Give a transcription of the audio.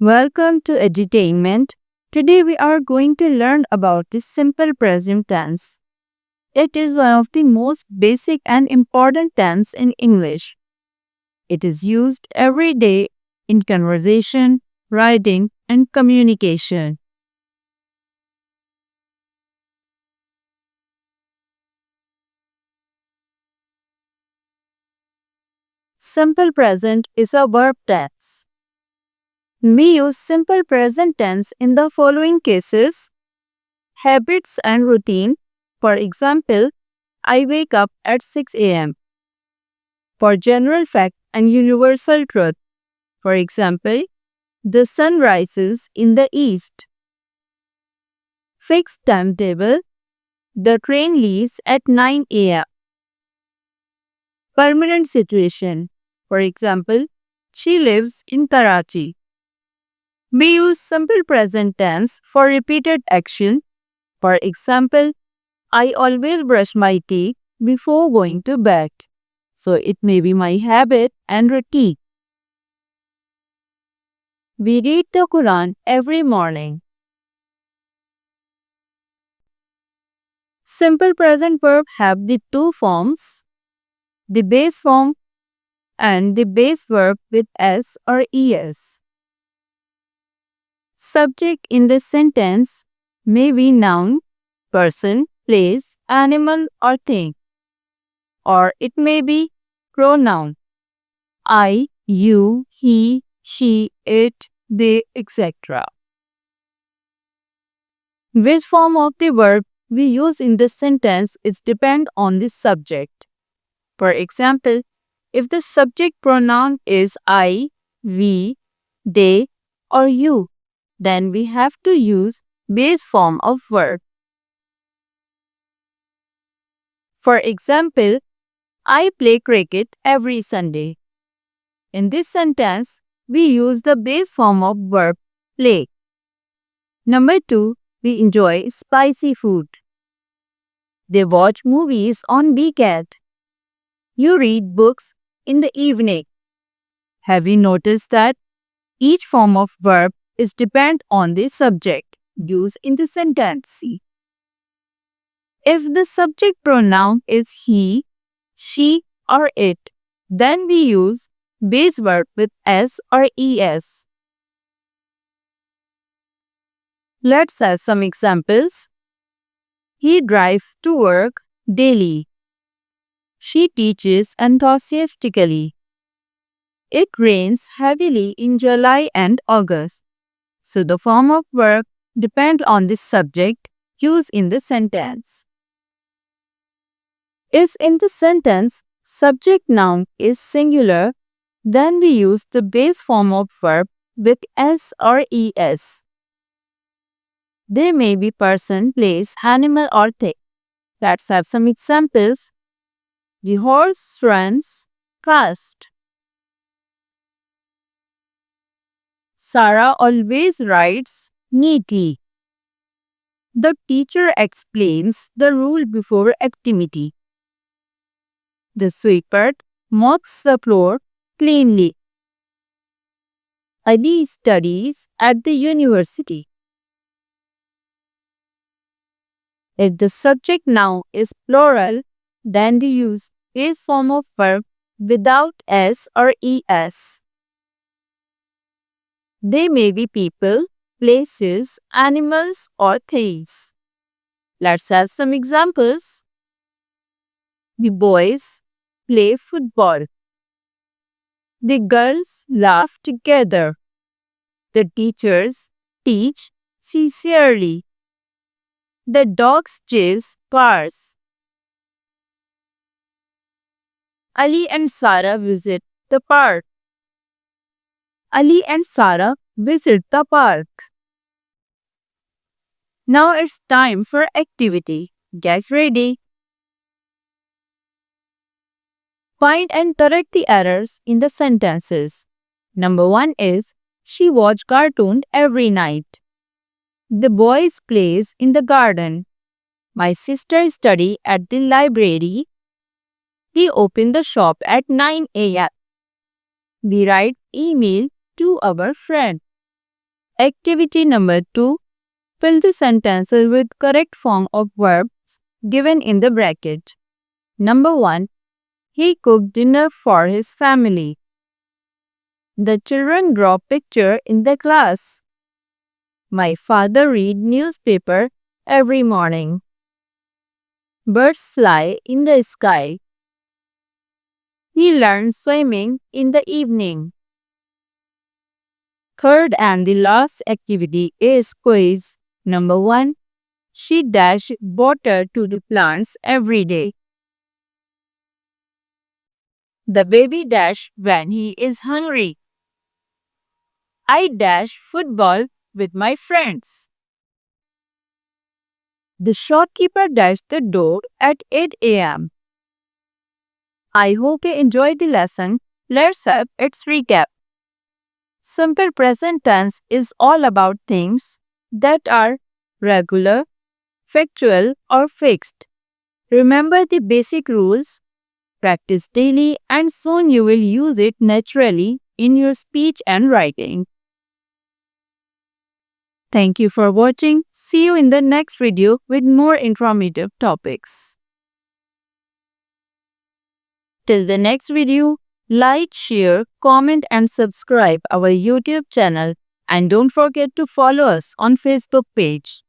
Welcome to Edutainment. Today we are going to learn about the simple present tense. It is one of the most basic and important tense in English. It is used every day in conversation, writing, and communication. Simple present is a verb tense. We use simple present tense in the following cases: habits and routine. For example, I wake up at 6 a.m. For general fact and universal truth. For example, the sun rises in the east. Fixed timetable. The train leaves at 9 a.m. Permanent situation. For example, she lives in Karachi. We use simple present tense for repeated action. For example, I always brush my teeth before going to bed. So it may be my habit and routine. We read the Quran every morning. Simple present verb have the two forms, the base form and the base verb with s or es. Subject in this sentence may be noun, person, place, animal or thing. Or it may be pronoun, I, you, he, she, it, they, etc. Which form of the verb we use in this sentence is depend on the subject. For example, if the subject pronoun is I, we, they, or you, then we have to use base form of verb. For example, I play cricket every Sunday. In this sentence, we use the base form of verb play. Number 2, we enjoy spicy food. They watch movies on weekend. You read books in the evening. Have you noticed that each form of verb is depend on the subject used in the sentence? If the subject pronoun is he, she, or it, then we use base verb with s or es. Let's have some examples. He drives to work daily. She teaches enthusiastically. It rains heavily in July and August. So the form of verb depends on the subject used in the sentence. If in the sentence subject noun is singular, then we use the base form of verb with s or es. They may be person, place, animal, or thing. Let's have some examples. The horse runs fast. Sarah always writes neatly. The teacher explains the rule before activity. The sweeper mops the floor cleanly. Ali studies at the university. If the subject noun is plural, then we use base form of verb without s or es. They may be people, places, animals, or things. Let's have some examples. The boys play football. The girls laugh together. The teachers teach sincerely. The dogs chase cars. Ali and Sarah visit the park. Ali and Sarah visit the park. Now it's time for activity. Get ready. Find and correct the errors in the sentences. Number 1 is, she watched cartoon every night. The boys plays in the garden. My sister study at the library. We open the shop at 9 a.m. We write email to our friend. Activity number 2. Fill the sentences with correct form of verbs given in the bracket. Number 1. He cooked dinner for his family. The children draw picture in the class. My father read newspaper every morning. Birds fly in the sky. He learned swimming in the evening. Third and the last activity is quiz. Number 1. She dash water to the plants every day. The baby dash when he is hungry. I dash football with my friends. The shopkeeper dashed the door at 8 a.m. I hope you enjoyed the lesson. Let's have its recap. Simple present tense is all about things that are regular, factual, or fixed. Remember the basic rules, practice daily, and soon you will use it naturally in your speech and writing. Thank you for watching. See you in the next video with more informative topics. Till the next video, like, share, comment and subscribe our YouTube channel, and don't forget to follow us on Facebook page.